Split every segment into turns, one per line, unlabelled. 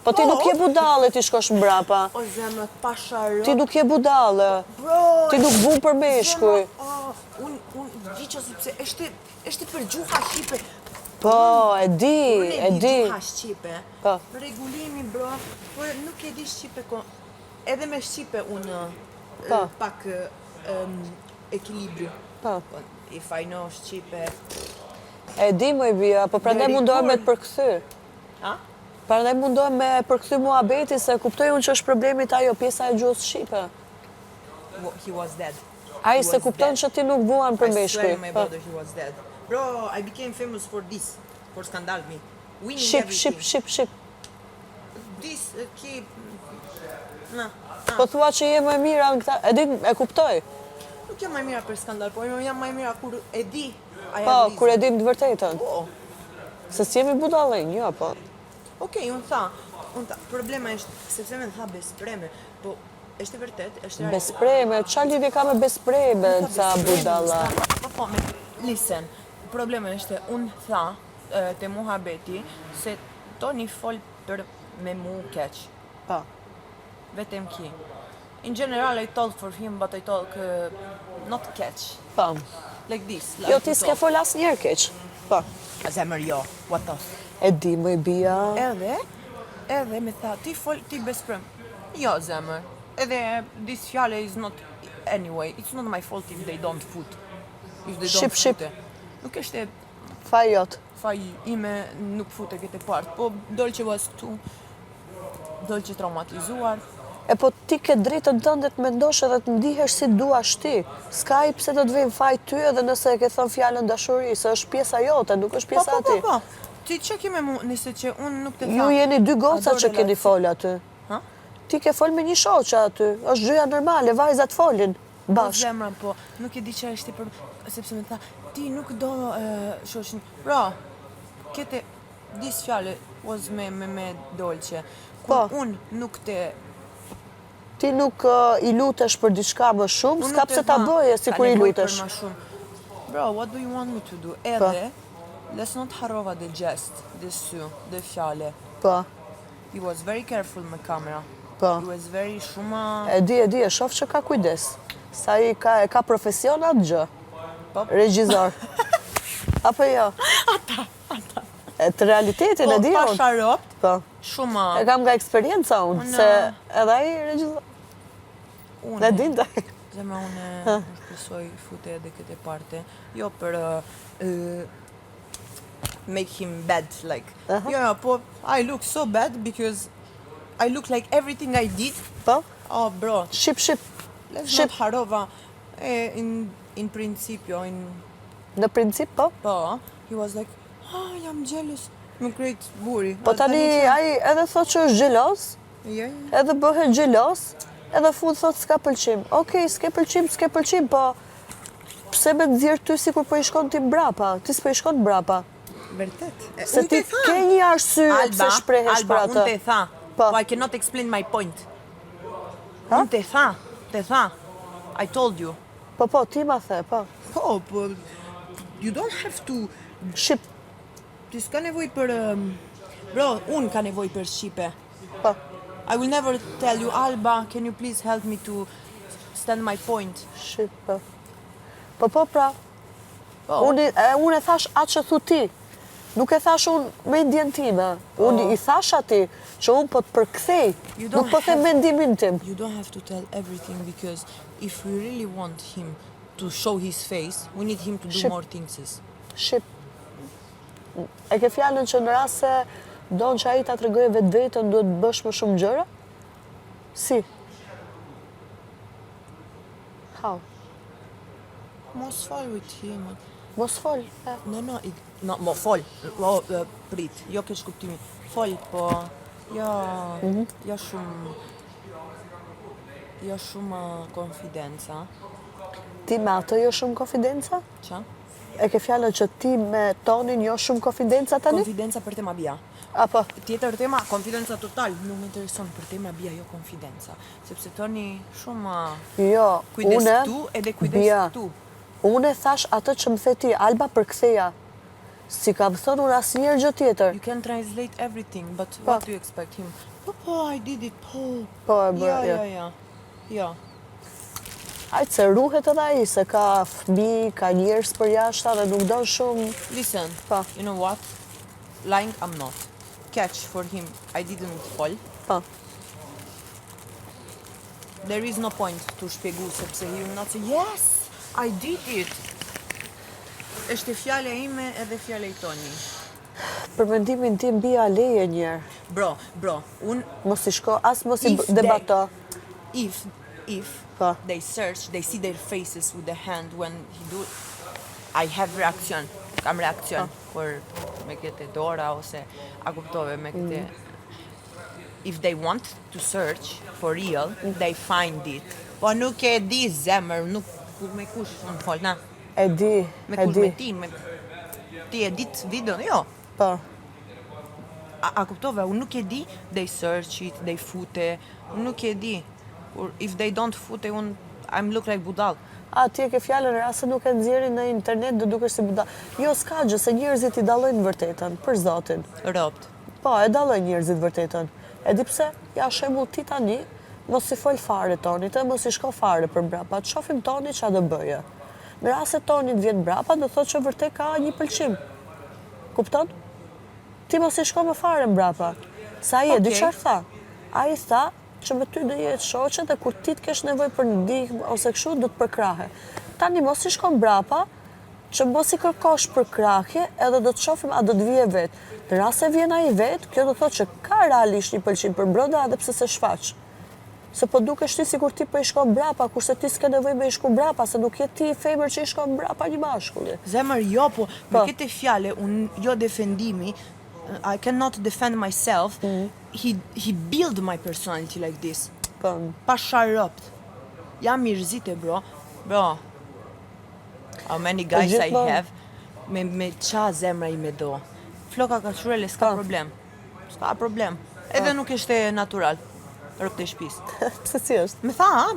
Po ti nuk je budale ti shkosh mbrapa.
O zemër, pasharot.
Ti nuk je budale.
Bro,
Ti nuk vun për meshkuj.
Unë di që sepse është për gjuha shqipe.
Po, e di.
Gjuha shqipe.
Po.
Regullimi, bro, por nuk e di shqipe edhe me shqipe unë pak ekilibri.
Po.
If I know shqipe.
E di moj bia, po prandaj mundohem me të përkthy.
Ha?
Prandaj mundohem me përkthy muhabeti se kuptoj unë që është problemi ajo pjesa e gjuhës shqipe.
He was dead.
Ai se kupton që ti nuk vuan për meshkuj.
I swear my brother, he was dead. Bro, I became famous for this. For skandal me. Winning everything.
Shqip.
This keep... Na.
Po thua që je më e mira në këta, e kuptoj.
Nuk jam më e mira për skandal, por jam më e mira kur e di.
Po, kur e di të vërtetën.
Po.
Se si jemi budallënj, jo, po.
Okej, unë tha, problema është, sepse me tha bespreme, po, është e vërtet, është e
Bespreme, qa lidhje ka me bespreme, ca budalla.
Po, listen, problema është, unë tha, te muhabeti, se Toni fol për me mu keq.
Po.
Vetem ki. In general, I talk for him, but I talk not catch.
Po.
Like this.
Jo, ti s'ke fol as njerë keq. Po.
Zemër jo, what the...
E di më i bia.
Edhe me tha, ti fol, ti besprem. Jo, zemër. Edhe this fjale is not... Anyway, it's not my fault if they don't put. If they don't
Ship.
Nuk është
Faj jot.
faj ime nuk fute këtë part, po Dolce was këtu, Dolce traumatizuar.
E po ti ke drejtën tënde të mendosh edhe të ndihesh si duash ti. S'ka i pse do të vejmë faj ty edhe nëse e ke thënë fjalën dashuri, se është pjesa jote, nuk është pjesa ti.
Po. Ti që kime mu, nëse që unë nuk të tha...
Ju jeni dy goca që keni fol aty.
Ha?
Ti ke fol me një shoqe aty, është gjëja normale, vajzat folin
Po
bashkë.
zemra, po, nuk e di që është për... Sepse me tha, ti nuk do shoqin... Pra, kete, dis fjale was me Dolce.
Po.
Unë nuk te...
Ti nuk i lutesh për diçka më shumë, s'ka pse ta bëje si kur i lutesh.
Bro, what do you want me to do? Edhe, let's not harrova the jest, the sy, the fjale.
Po,
He was very careful me kamera.
po.
He was very shumë...
E di, e shof që ka kujdes. Sa i ka profesion atë gjë.
Po.
Regjizor. Apo jo?
Ata.
E të realitetin e di
Po,
unë.
pasharopt,
Po.
shumë...
E kam nga eksperienca unë, se edhe ai regjizor. Dhe dinda.
Zemra unë shpresoj fute edhe këtë parte. Jo për make him bad, like. Jo, po I look so bad because I look like everything I did.
Po?
Oh, bro.
Ship.
Let's not harova. In principio,
Në princip, po?
po, he was like, jam jealous. Më krejt buri.
Po tani ai edhe thot që është xhelos,
Ja.
edhe bëhet xhelos, edhe fut thot s'ka pëlqim. Okej, s'ke pëlqim, po pse me nxjerr ty sikur po i shkon ti mbrapa? Ti s'po i shkon mbrapa.
Vërtet.
Se ti ke një arsye pse shprehesh për atë.
Unë te tha.
Po.
I cannot explain my point.
Ha?
Unë te tha. I told you.
Po, ti ma the, po.
Po, you don't have to...
Shqip,
Ti s'ka nevoj për... Bro, unë ka nevoj për Shqipe.
po.
I will never tell you, Alba, can you please help me to stand my point?
Shqip, po. Po, pra.
Po.
Unë e thash atë që thu ti. Nuk e thash unë me ndjen time. Unë i thash ati që unë po të përkthej. Nuk po them mendimin tim.
You don't have to tell everything because if we really want him to show his face, we need him to do more things.
Shqip. E ke fjallën që në rast se donë që ai ta tregojë vetë-vetën duhet bësh më shumë gjëra? Si? How?
Mos fol with him.
Mos fol.
No, mo fol. Prit, jo kesh kuptimi. Fol, po jo shumë... Jo shumë konfidenca.
Ti me atë jo shumë konfidenca?
Qa?
E ke fjallën që ti me Tonin jo shumë konfidenca tani?
Konfidenca për tema bia.
Apo?
Tjetër tema, konfidenca total. Nuk më intereson për tema bia, jo konfidenca. Sepse Toni shumë
Jo,
kujdes
une...
këtu edhe kujdes
Bia,
këtu.
Une thash atë që më the ti, Alba përktheja. Si kam thënë unë asnjëherë gjë tjetër.
You can translate everything, but what do you expect him Po, I did it, po.
Po, e bërë,
Ja.
Ajtë se ruhet edhe ai, se ka fëmijë, ka njerëz për jashtë dhe nuk don shumë.
Listen,
Pa.
you know what? Lying I'm not. Catch for him, I didn't fall.
Po.
There is no point to shpjegu sepse he will not say, yes, I did it. Është fjala ime edhe fjala i Toni.
Për mendimin tim bija leje njerë.
Bro,
Mos i shko, as mos i
If
debato.
if
Pa.
they search, they see their faces with the hand when he do, I have reaction. Kam reakcion kur me këtë dora ose a kuptove me këtë. If they want to search for real, they find it. Po nuk e di zemër, nuk me kush unë fol, na.
E di,
Me
e
kush
di.
me ti, ti e dit videon, jo.
Po.
A kuptove, unë nuk e di, they search it, they fute, unë nuk e di. If they don't fute, I'm look like budall.
A, ti e ke fjallën rase nuk e nxjerrin në internet dhe dukesh si budall. Jo, s'ka gjë, se njerëzit i dallojnë vërtetën, për zotin.
Ropt.
Po, e dallojnë njerëzit vërtetën. E di pse, ja shembull ti tani, mos i fol fare Tonit, e mos i shko fare për brapa, të shohim Toni ç'a do bëje. Në rast se Tonit vjen brapa, do thotë që vërtet ka një pëlqim. Kupton? Ti mos i shko më fare mbrapa. Sa ai e di
Okej.
çfarë tha? Ai tha që me ty do jetë shoqe dhe kur ti të kesh nevojë për ndihmë ose kështu do të përkrahe. Tani mos i shko mbrapa, që mos i kërkosh për krahje edhe do të shohim a do të vije vetë. Në rast se vjen ai vetë, kjo do thotë që ka realisht një pëlqim për brenda edhe pse se shfaq. Se po dukesh ti sikur ti po i shkon mbrapa, kurse ti s'ke nevojë me i shku mbrapa, se nuk je ti i femër që i shkon mbrapa një mashkulli.
Zemër, jo, po, me
Po.
këtë fjale, unë jo defendimi, I cannot defend myself, he build my personality like this.
Po,
Pa sharropt. Jam mirëzite, bro. Bro, how many guys I
gjithmonë.
have, me qa zemra i me do. Floka ka shurele, s'ka
Po.
problem. S'ka problem. Edhe nuk ishte natural. Rëpt e shpis.
pse si është?
Me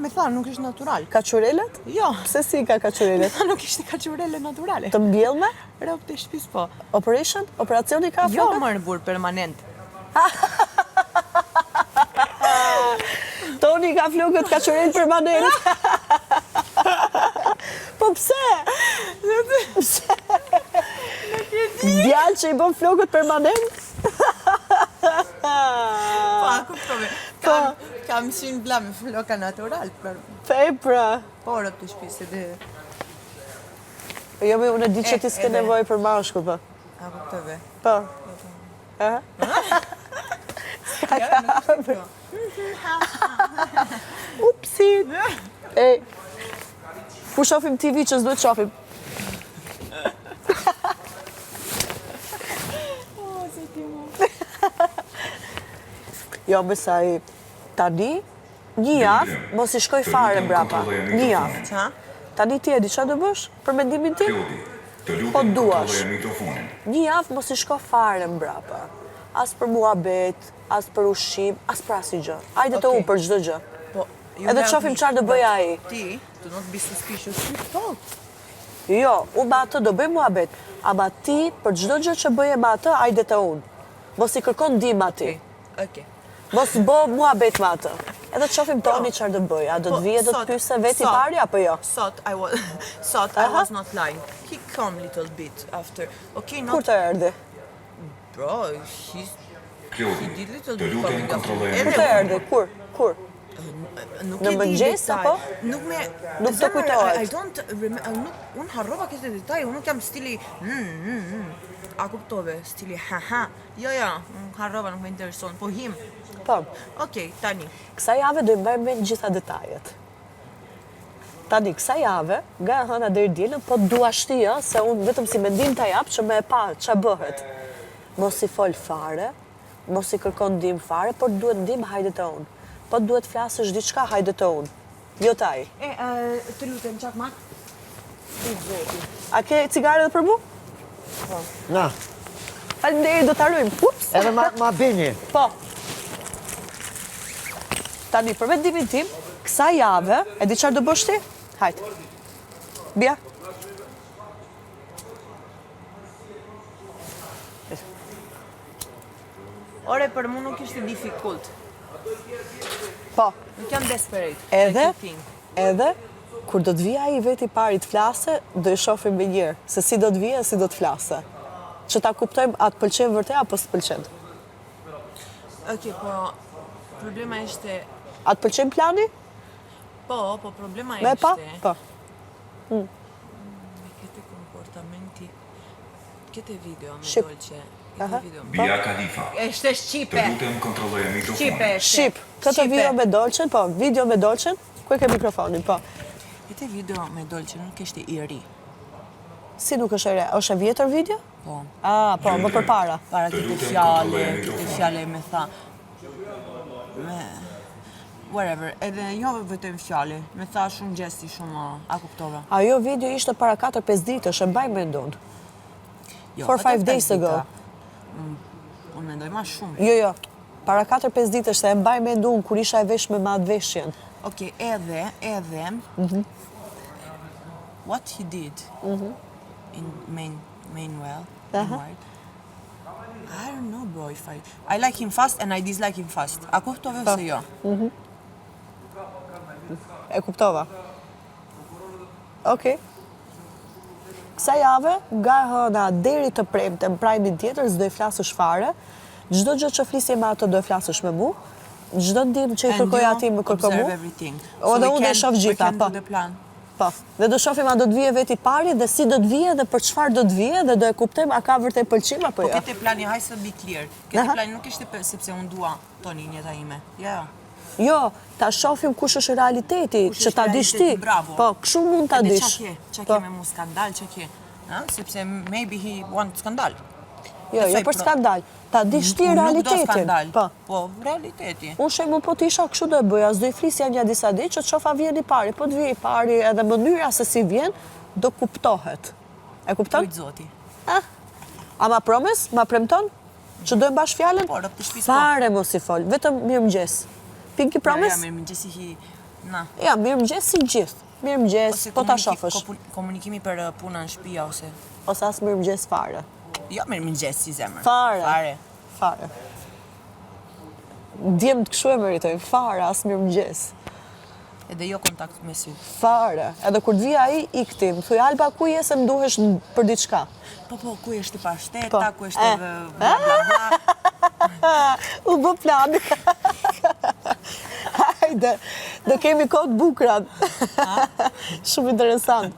tha, nuk ishte natural.
Kaçurelet?
Jo,
Pse si ka kaçurelet?
tha nuk ishte kaqurele naturale.
Të mbjellme?
Rëpt e shpis, po.
Operation? Operacioni ka
Jo,
flokët?
më në burë permanent.
Toni ka flokët kaçurel permanent. Po pse? Pse? Djalë që i bën flokët permanent?
Pa, kuptove. Kam shin bla me floka natural, për
Pra.
porët të shpis edhe...
Jo, me unë e di që ti s'ke
edhe.
nevojë për mashkull, po.
A, kuptove.
Po. Aha. Upsi. Ej. Ku shohim TV që s'duhet shohim? Jo, besaj, tani, një javë, mos i shkoj fare mbrapa. Një javë.
Qa?
Tani ti e di çfarë do bësh për mendimin tim? Po duash. Një javë mos i shko fare mbrapa. As për muhabet, as për ushqim, as për asnjë gjë. Hajde të
Okej.
u për çdo gjë.
Po,
Edhe të shohim çfarë do bëj ai.
Ti, do not be suspicious with talk.
Jo, unë me atë do bëj muhabet, ama ti për çdo gjë që bëje me atë, hajde të unë. Mos i kërkon ndihmë atij.
Okej.
Mos bë muhabet me atë. Edhe të shohim Toni çfarë do bëj. A do të vije, do të
sot-
pyese vetë i
sot-
pari apo jo?
Sot I was not lying. He come little bit after. Okay,
Kur
not
të erdhi?
bro, he did little bit
lutem
coming after.
kontrolloj
Kur të erdhi? Kur?
Nuk
Në
e di
mëngjes,
detaj.
apo?
Nuk me...
Nuk të
Zemër,
kujtohet.
I don't remember... Unë harrova këtë detaj, unë nuk jam stili... A kuptove, stili ha. Jo, unë harrova, nuk me intereson. Po him.
Po.
Okej, tani.
Kësa jave do i mbajmë me gjitha detajet. Tani, kësa jave, nga e hëna deri dielën, po dua shtia, se unë vetëm si mendim ta jap që me e pa ç'a bëhet. Mos i fol fare, mos i kërkon ndihmë fare, por duhet ndihmë hajde të unë. Po duhet flasësh diçka hajde të unë. Jo taj.
Të lutem, qak mak?
A ke cigare edhe për mu?
Na,
Faleminderit, do ta rrymë. Ups.
edhe ma bini.
Po. Tani, për mendimin tim, kësa jave, e di çfarë do bësh ti? Hajde. Bia.
Ore, për mu nuk ishte difficult.
Po,
Nuk jam desperate.
edhe,
Like you think.
edhe, kur do të vija ai veti pari të flase, do i shohim me njërë, se si do të vija, si do të flase. Që ta kuptojmë a të pëlqen vërtet apo s'të pëlqen.
Okej, po problema ishte
A të pëlqen plani?
po problema
Me
ishte
pa? Po.
me këtë komportamenti. Këtë video me
Shqip.
Dolce.
Aha.
Këtë video.
Bia Khalifa.
Ishte
Të
shqipe.
lutem kontrolloje mikrofonin.
Shqipe ishte.
Shqip, këtë
Shqipe.
video me Dolçen, po, video me Dolçen, ku e ke mikrofonin, po.
Këtë video me Dolce nuk ishte i ri.
Si nuk është e re? Është e vjetër video?
Po.
Po, më përpara.
Para
Të
këtë
lutem,
fjale,
kontrolloje
këtë
mikrofonin.
fjale me tha. Me... Whatever, edhe jo vetëm fjale, me tha shumë gjesti shumë, a kuptova.
Ajo video ishte para 4-5 ditësh, e mbaj mendon.
Jo,
4-5
vetëm
days
pesë
ago.
dita. Unë mendoj ma shumë.
Jo, para 4-5 ditësh, se e mbaj mendon kur isha e vesh me madhveshjen.
Okej, edhe, what he did in Manuel, I don't know, bro, if I like him fast and I dislike him fast. A kuptove ose jo?
E kuptova. Okej. Kësa jave, nga hëna deri të premte, në prajmin tjetër, s'do i flasësh fare. Çdo gjë që flisje me ato do i flasësh me mu. Çdo ndim që i
And
kërkoj
you
ati më kërko mu.
observe everything.
O,
So
dhe
we
unë dhe
can-
shoh
we
gjitha,
can
po.
do the plan.
Po, dhe do shohim a do të vije veti pari dhe si do të vije dhe për çfarë do të vije dhe do e kuptojmë a ka vërtet pëlqim apo
Po
jo.
këtë plani, hajë se be clear. Këtë
Aha.
plani nuk ishte sepse unë dua Tonin jeta ime. Ja.
Jo, ta shohim kush është realiteti,
Kush
që
është
ta dish ti.
realiteti, bravo.
Po, kështu mund ta
Edhe
dish.
qa
Po.
ke me mu skandal, qa ke? Ha? Sepse maybe he want skandal.
Jo, jo për skandal. Ta dish ti
Unë nuk do
realitetin.
skandal.
Po.
Po, realiteti.
Unë shemu po t'isha kështu do e bëja, s'do i flisja një disa ditë që të shofa vjen i pari, po të vjen i pari edhe mënyra se si vjen, do kuptohet. E kupton?
Lujt zoti.
A ma promes? Ma premton? Që do e mbash fjallën?
Po, rëp të shpis po.
Fare mos i fol, vetëm mirëmëngjes. Pinky promise?
Ja, mirë mëngjesi hi... Na.
Ja, mirëmëngjes si gjithë. Mirëmëngjes,
Ose
po ta shofësh.
komunikimi për puna në shtëpi ose...
Ose as mirëmëngjes fare.
Jo, mirë mëngjesi si zemër.
Fare. Fare. Djemë të këshu e meritoj, fare, as mirëmëngjes.
Edhe jo kontakt me sy.
Fare. Edhe kur të vija ai, ikti. Më thuj, Alba, ku je se më duhesh për diçka?
Po, ku është pashteta,
Po.
ku është bla bla bla.
U bë plan. Hajde, do kemi kohë të bukura. Shumë interesant.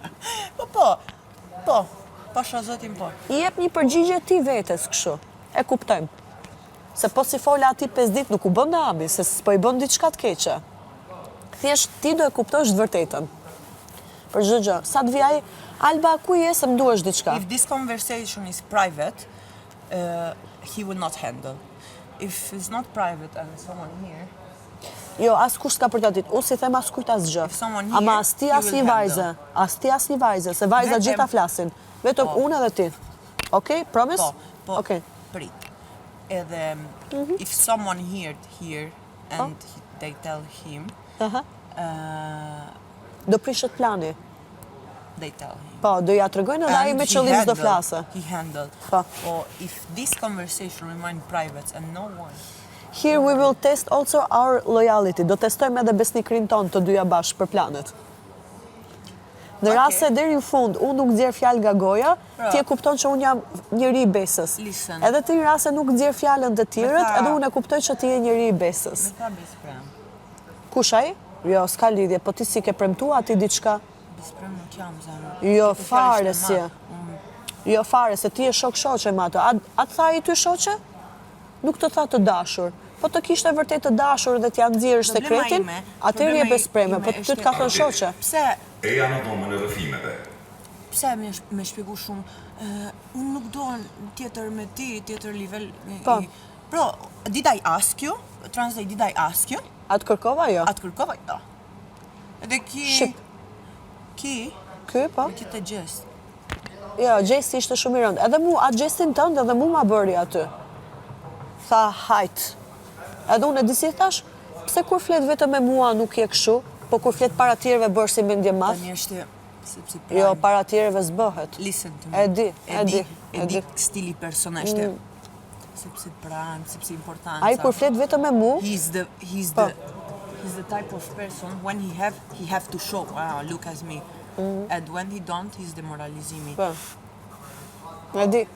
Po, pasha zotin po.
I jep një përgjigje ti vetes kështu. E kuptojmë. Se po si fola ati 5 ditë nuk u bën dami, se s'po i bën diçka të keqe. Thjesht ti do e kuptosh të vërtetën. Për çdo gjë. Sa të vijaj, Alba, ku je se më duhesh diçka?
If this conversation is private, he will not handle. If it's not private and someone here,
Jo, as kush s'ka për ta ditë. Unë si them as kujt as gjë.
If someone
Ama
here,
as ti
you
as
will
një vajze.
handle.
As ti as një vajze, se vajza
Vetëm-
gjitha flasin. Vetëm
Po.
unë edhe ti. Okej, promise?
po,
Okej.
prit. Edhe, if someone here and they tell him,
Aha.
uh,
Do prishet plani.
they tell him.
Po, do ja tregojnë edhe ai
And
me
he
qëllim s'do
handle,
flasë.
He handled.
Po.
Or if this conversation remain private and no one,
Here we will test also our loyalty. Do testojmë edhe besnikrin ton të dyja bashkë për planet. Në rast se deri në fund unë nuk nxjerr fjalë nga goja,
Pra.
ti e kupton që unë jam njeri i besës.
Listen.
Edhe ti në rast se nuk nxjerr fjalën të tjerët,
tha-
edhe unë e kuptoj që ti je njeri i besës.
me tha bisprem.
Kush ai? Jo, s'ka lidhje, po ti si ke premtuar ti diçka?
Bisprem nuk jam zemër.
Jo,
Këtë fjalë
fare
ishte
si.
ma.
Jo, fare, se ti je shok shoqe me ato. A të tha i ty shoqe? Nuk të tha të dashur. Po të kishte vërtet të dashur dhe t'ja nxjerrësh
Problema
sekretin,
ime-
atëherë je
problema
bespreme,
ime
po ty
është-
të ka thënë shoqe.
Pse
Eja në dhomën e rrëfimeve.
Pse me shpjegu shumë, unë nuk do tjetër me ti, tjetër nivel.
Po.
Bro, did I ask you? Translate, did I ask you?
Atë kërkova jo?
Atë kërkova, jo. Edhe
Shqip.
Ki,
Ky, po?
me këtë gjest.
Jo, gjesti ishte shumë i rëndë. Edhe mu, atë gjestin tënd edhe mu ma bëri aty. Tha, hajt. Edhe unë e disi thash, pse kur flet vetëm me mua nuk je kështu, po kur flet para tjerëve bërë si mendje madh?
Tani është, sepse
Jo, para tjerëve s'bëhet.
listen to me.
E di, e di, e
E di
di.
stili personazhte. sepse pran, sepse importanca.
Ai kur flet vetëm me mu,
He's the type of person when he have to show, wow, look at me. And when he don't, he's demoralizimi.
po. E di.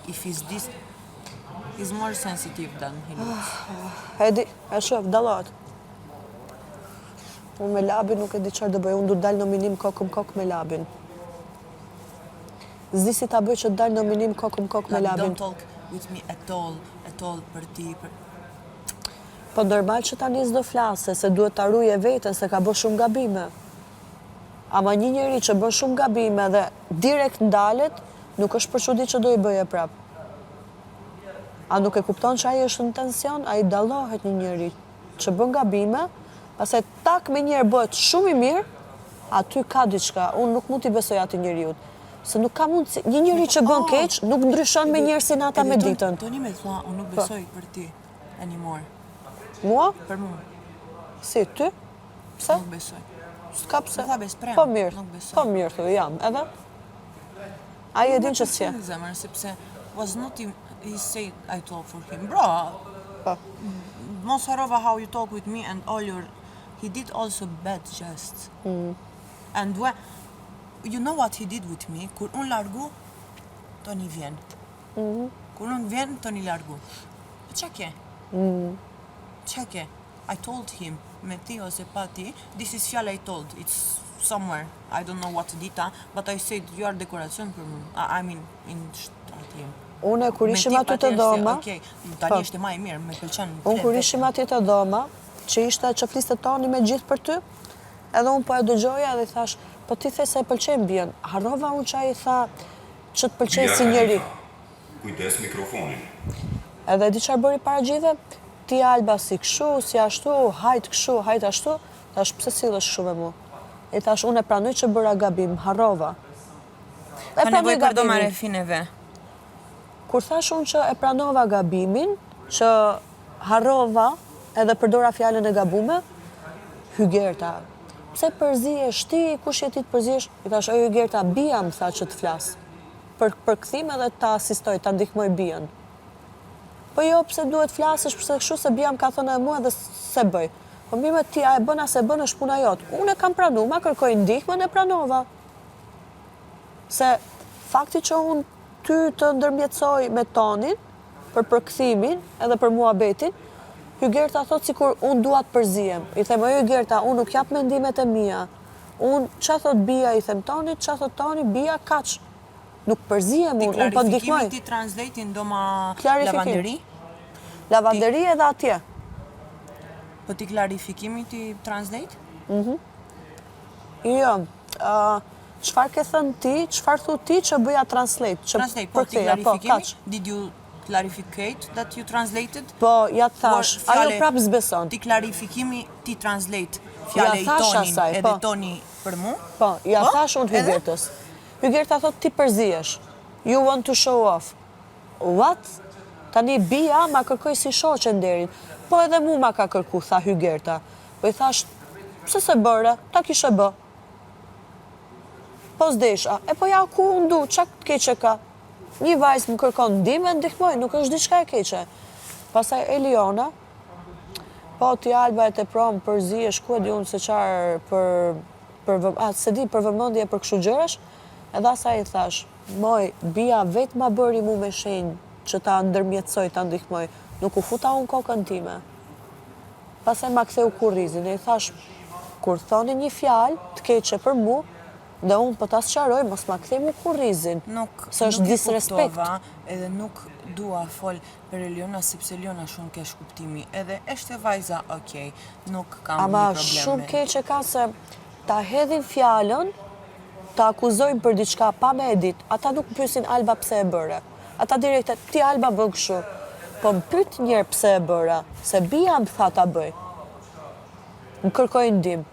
If he's this, he's more sensitive than he looks.
E di, e shoh, dallohet. Unë me labin nuk e di çfarë do bëj, unë du të dal në minim kokëm me labin. Zdi si ta bëj që të dal në minim kokëm me
Like,
labin.
don't talk with me at all, për ti.
Po normal që tani s'do flase, se duhet ta ruje veten se ka bërë shumë gabime. Ama një njeri që bën shumë gabime dhe direkt ndalet, nuk është për çudi që do i bëje prap. A nuk e kupton që ai është në tension, ai dallohet një njeri që bën gabime, pastaj tak me njerë bëhet shumë i mirë, aty ka diçka. Unë nuk mund t'i besoj atij njeriu. Se nuk ka mundësi. Një njeri që bën keq nuk ndryshon me njerëz si nata me ditën.
Toni me thua, unë nuk besoj për ti anymore.
Mua?
Për mua,
Si ty? Pse?
nuk besoj.
S'ka pse.
Nuk tha besprem,
Po mirë.
nuk besoj.
Po mirë, thë, jam. Edhe? Ai e din që s'je.
Në zemër, sepse was not he said I talk for him. Bro,
Po.
mos harrova how you talk with me and all your he did also bad gests. And when you know what he did with me, kur unë largu, Toni vjen. Kur unë vjen, Toni largu. Po çka ke? Çka ke? I told him, me ti ose pa ti, this is fjala I told, it's somewhere, I don't know what dita, but I said you are dekoracion për mua. I mean, in shtatim.
Unë kur
Me
ishim
ti
aty të
patjetër se,
dhoma,
Okej,
Po.
tani është e më e mirë, më pëlqen.
unë kur ishim aty të dhoma, që ishte që fliste Toni me gjithë për ty, edhe unë po e dëgjoja dhe thash, po ti the se e pëlqen bien. Harrova unë që ai tha që të pëlqen si njeri.
Kujdes mikrofonin.
Edhe di çfarë bëri para gjithëve? Ti Alba si kështu, si ashtu, hajt kështu, hajt ashtu. Thash pse sillesh kështu me mua? I thash unë e pranoj që bëra gabim, harrova.
Ka nevojë për domare fineve.
Kur thash unë që e pranova gabimin, që harrova edhe përdora fjalën e gabume, Hygerta, pse përzihesh ti, kush je ti të përzihesh? I thash, o Hygerta, bia më tha që të flas. Për kthim edhe ta asistoj, ta ndihmoj bien. Po jo, pse duhet flasësh, pse kështu se bia më ka thënë e mua dhe se bëj. Po mirë me ti, a e bën a se bën është puna jote. Unë e kam pranu, ma kërkoj ndihmën e pranova. Se fakti që unë ty të ndërmjetësoj me Tonin për përkthimin edhe për muhabetin, Hygerta thot sikur unë dua të përzihem. I them, jo Hygerta, unë nuk jap mendimet e mia. Unë ç'a thot bia, i them Tonit, ç'a thot Toni, bia kaç. Nuk përzihem unë po ndihmoj.
Ti translate-in doma
Klarifikim.
lavanderi?
Lavanderi edhe atje.
Po ti klarifikimi ti translate?
Jo, çfarë ke thënë ti, çfarë thu ti që bëja translate?
Translate, po ti
përktheja,
klarifikimi?
kaç.
Did you clarificate that you translated?
Po, ja të thash,
Or
ajo
fjale-
prap zbeson.
Ti klarifikimi, ti translate fjale i
thash
Tonin
asaj,
edhe
po.
Toni për mu?
Po, ja
Po?
thash unë
Edhe?
Hygertës. Hygerta thot ti përzihesh. You want to show off. What? Tani bia ma kërkoj si shoqe nderit. Po edhe mu ma ka kërku, tha Hygerta. Po i thash, pse se bëre, ta kishe bë. Po s'desha, e po ja ku unë du, qa keqe ka? Një vajzë më kërkon ndihmë, ndihmoj, nuk është diçka e keqe. Pastaj Eliona, po ti Alba e te prom përzihesh, ku e di unë se qarë se di për vëmendje për kështu gjërash, edhe asaj i thash, moj, bia vetë ma bëri mu me shenjë që ta ndërmjetësoj, ta ndihmoj, nuk u futa unë kokën time. Pastaj ma ktheu kurrizin, e i thash, kur thoni një fjalë të keqe për mu, dhe unë po ta sqaroj, mos ma kthej mu kurrizin. Se është
nuk e
disrespekt.
kuptova, edhe nuk dua fol për Eliona, sepse Eliona shumë kesh kuptimi. Edhe është e vajza, okej, nuk kam
Ama
një problem
shumë
me.
keqe ka se ta hedhin fjalën, ta akuzojnë për diçka pa me e ditë. Ata nuk pyesin Alba pse e bëre. Ata direkte, ti Alba bën kështu. Po më pyet njerë pse e bëra, se bia më tha ta bëj. Më kërkoj ndihmë.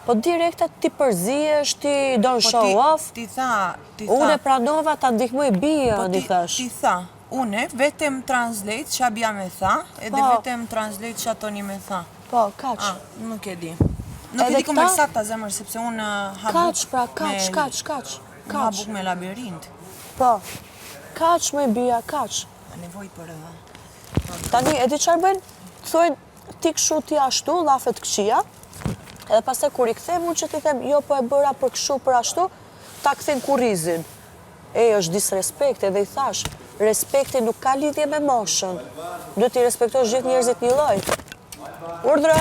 Po direkte ti përzihesh, ti don
Po
show off.
Ti tha,
Unë e pranova ta ndihmoj bijën,
po
i thash.
ti tha, une vetëm translate ç'a bia me tha, edhe
Po.
vetëm translate ç'a Toni me tha.
Po, kaq.
Nuk e di. Nuk e
Edhe
di
këta-
konversata zemër, sepse unë habuk
Kaq, pra, kaq.
habuk me labirint.
Po, kaq me bia, kaq.
Ka nevojë për
Tani, e di çfarë bëjnë? Thojnë, ti kështu ti ashtu, llafet këqija, edhe pastaj kur i kthem unë që ti them, jo po e bëra për kështu, për ashtu, ta kthen kurrizin. Është disrespekt, edhe i thash, respekti nuk ka lidhje me moshën. Duhet t'i respektosh gjithë njerëzit një lloj. Urdhra!